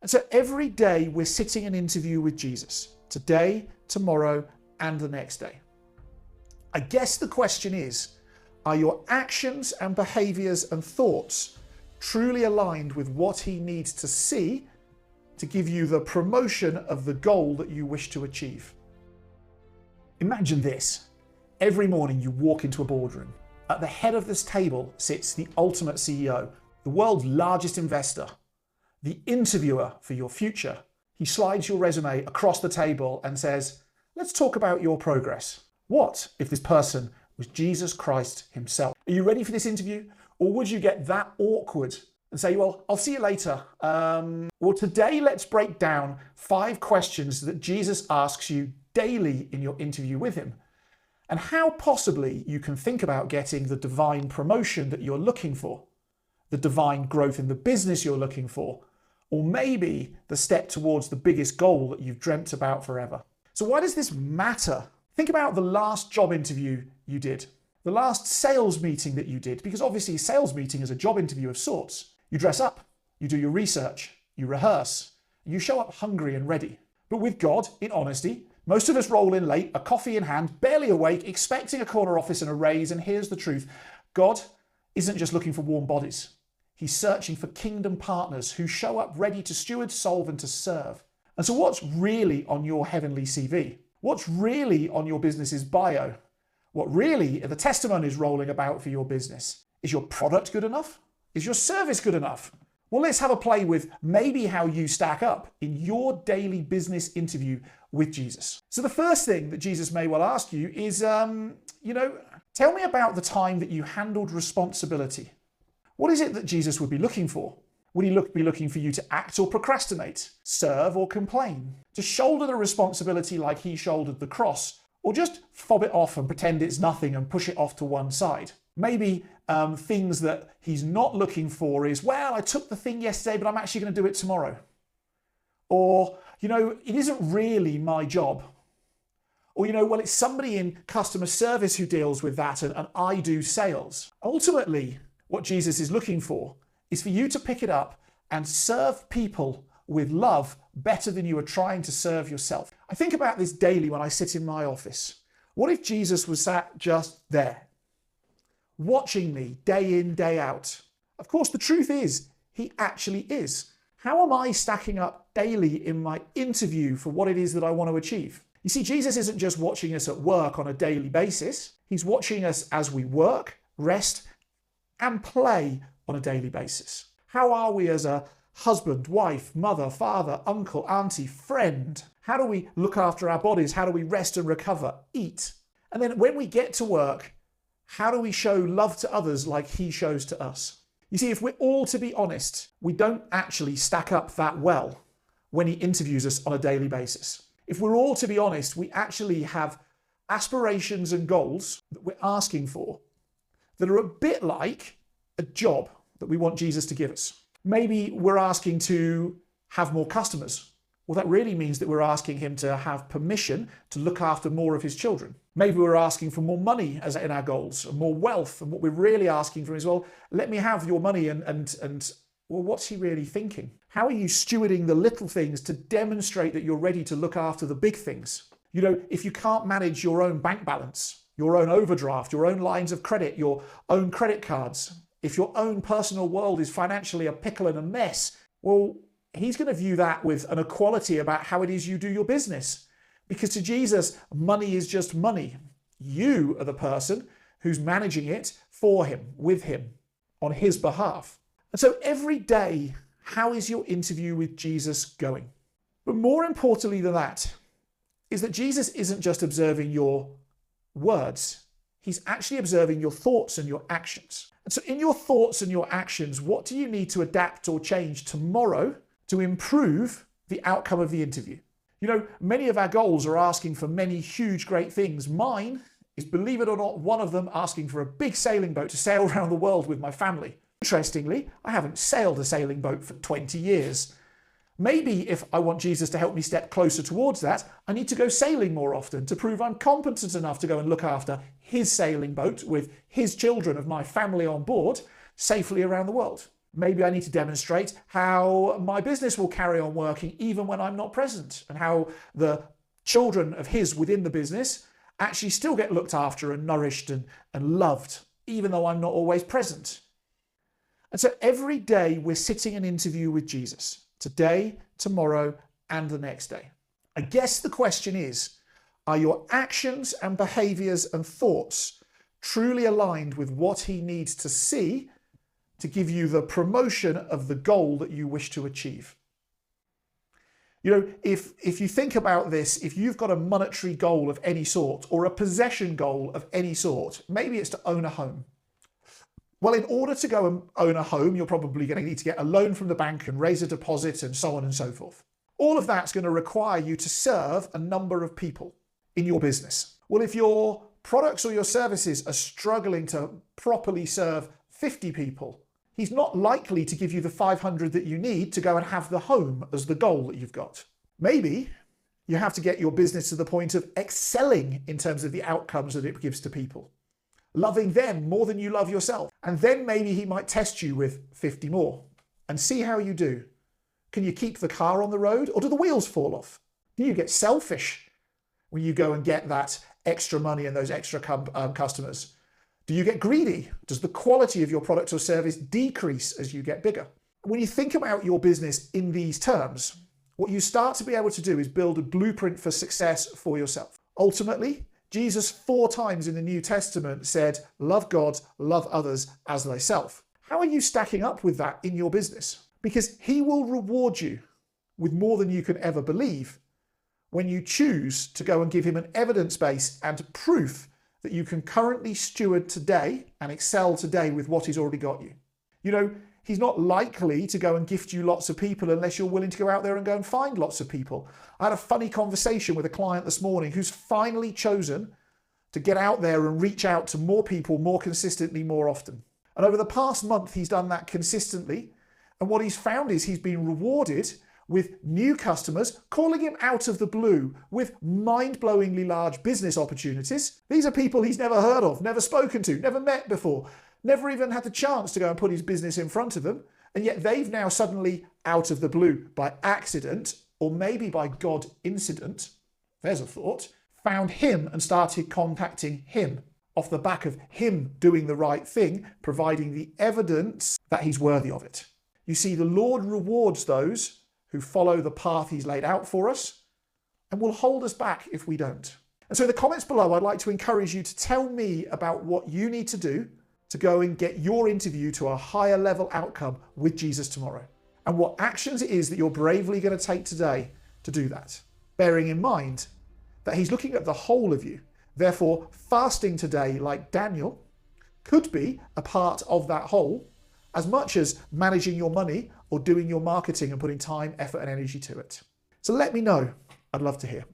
And so every day we're sitting in an interview with Jesus, today, tomorrow, and the next day. I guess the question is, are your actions and behaviors and thoughts truly aligned with what he needs to see to give you the promotion of the goal that you wish to achieve? Imagine this. Every morning you walk into a boardroom. At the head of this table sits the ultimate CEO, the world's largest investor, the interviewer for your future. He slides your resume across the table and says, let's talk about your progress. What if this person was Jesus Christ himself? Are you ready for this interview? Or would you get that awkward and say, well, I'll see you later. Well, today let's break down 5 questions that Jesus asks you daily in your interview with him, and how possibly you can think about getting the divine promotion that you're looking for, the divine growth in the business you're looking for, or maybe the step towards the biggest goal that you've dreamt about forever. So why does this matter? Think about the last job interview you did, the last sales meeting that you did, because obviously a sales meeting is a job interview of sorts. You dress up, you do your research, you rehearse, you show up hungry and ready. But with God, in honesty, most of us roll in late, a coffee in hand, barely awake, expecting a corner office and a raise, and here's the truth. God isn't just looking for warm bodies. He's searching for kingdom partners who show up ready to steward, solve, and to serve. And so what's really on your heavenly CV? What's really on your business's bio? What really are the testimonies rolling about for your business? Is your product good enough? Is your service good enough? Well, let's have a play with maybe how you stack up in your daily business interview with Jesus. So the first thing that Jesus may well ask you is, tell me about the time that you handled responsibility. What is it that Jesus would be looking for? Would he be looking for you to act or procrastinate, serve or complain, to shoulder the responsibility like he shouldered the cross, or just fob it off and pretend it's nothing and push it off to one side? Maybe things that he's not looking for is, well, I took the thing yesterday, but I'm actually going to do it tomorrow. Or, it isn't really my job. Or, well, it's somebody in customer service who deals with that and I do sales. Ultimately, what Jesus is looking for is for you to pick it up and serve people with love better than you are trying to serve yourself. I think about this daily when I sit in my office. What if Jesus was sat just there, watching me day in, day out? Of course, the truth is, he actually is. How am I stacking up daily in my interview for what it is that I want to achieve? You see, Jesus isn't just watching us at work on a daily basis. He's watching us as we work, rest, and play on a daily basis. How are we as a husband, wife, mother, father, uncle, auntie, friend? How do we look after our bodies? How do we rest and recover, eat? And then when we get to work, how do we show love to others like he shows to us? You see, if we're all to be honest, we don't actually stack up that well when he interviews us on a daily basis. If we're all to be honest, we actually have aspirations and goals that we're asking for that are a bit like a job that we want Jesus to give us. Maybe we're asking to have more customers. Well, that really means that we're asking him to have permission to look after more of his children. Maybe we're asking for more money as in our goals, more wealth, and what we're really asking for is, well, let me have your money and well, what's he really thinking? How are you stewarding the little things to demonstrate that you're ready to look after the big things? If you can't manage your own bank balance, your own overdraft, your own lines of credit, your own credit cards, if your own personal world is financially a pickle and a mess, well, he's going to view that with an equality about how it is you do your business. Because to Jesus, money is just money. You are the person who's managing it for him, with him, on his behalf. And so every day, how is your interview with Jesus going? But more importantly than that, is that Jesus isn't just observing your words. He's actually observing your thoughts and your actions. And so in your thoughts and your actions, what do you need to adapt or change tomorrow to improve the outcome of the interview? Many of our goals are asking for many huge, great things. Mine is, believe it or not, one of them asking for a big sailing boat to sail around the world with my family. Interestingly, I haven't sailed a sailing boat for 20 years. Maybe if I want Jesus to help me step closer towards that, I need to go sailing more often to prove I'm competent enough to go and look after his sailing boat with his children of my family on board safely around the world. Maybe I need to demonstrate how my business will carry on working even when I'm not present, and how the children of his within the business actually still get looked after and nourished and loved, even though I'm not always present. And so every day we're sitting in an interview with Jesus, today, tomorrow, and the next day. I guess the question is, are your actions and behaviors and thoughts truly aligned with what he needs to see to give you the promotion of the goal that you wish to achieve? You know, if you think about this, if you've got a monetary goal of any sort or a possession goal of any sort, maybe it's to own a home. Well, in order to go and own a home, you're probably going to need to get a loan from the bank and raise a deposit and so on and so forth. All of that's going to require you to serve a number of people in your business. Well, if your products or your services are struggling to properly serve 50 people, he's not likely to give you the 500 that you need to go and have the home as the goal that you've got. Maybe you have to get your business to the point of excelling in terms of the outcomes that it gives to people, loving them more than you love yourself. And then maybe he might test you with 50 more and see how you do. Can you keep the car on the road, or do the wheels fall off? Do you get selfish when you go and get that extra money and those extra customers? Do you get greedy? Does the quality of your product or service decrease as you get bigger? When you think about your business in these terms, what you start to be able to do is build a blueprint for success for yourself. Ultimately, Jesus 4 times in the New Testament said, love God, love others as thyself. How are you stacking up with that in your business? Because he will reward you with more than you can ever believe when you choose to go and give him an evidence base and proof that you can currently steward today and excel today with what he's already got you. You know, he's not likely to go and gift you lots of people unless you're willing to go out there and go and find lots of people. I had a funny conversation with a client this morning who's finally chosen to get out there and reach out to more people more consistently, more often. And over the past month, he's done that consistently. And what he's found is he's been rewarded with new customers calling him out of the blue with mind-blowingly large business opportunities. These are people he's never heard of, never spoken to, never met before, never even had the chance to go and put his business in front of them. And yet they've now suddenly, out of the blue, by accident, or maybe by God incident, there's a thought, found him and started contacting him off the back of him doing the right thing, providing the evidence that he's worthy of it. You see, the Lord rewards those who follow the path he's laid out for us, and will hold us back if we don't. And so in the comments below, I'd like to encourage you to tell me about what you need to do to go and get your interview to a higher level outcome with Jesus tomorrow, and what actions it is that you're bravely going to take today to do that, bearing in mind that he's looking at the whole of you. Therefore, fasting today, like Daniel, could be a part of that whole, as much as managing your money or doing your marketing and putting time, effort, and energy to it. So let me know. I'd love to hear.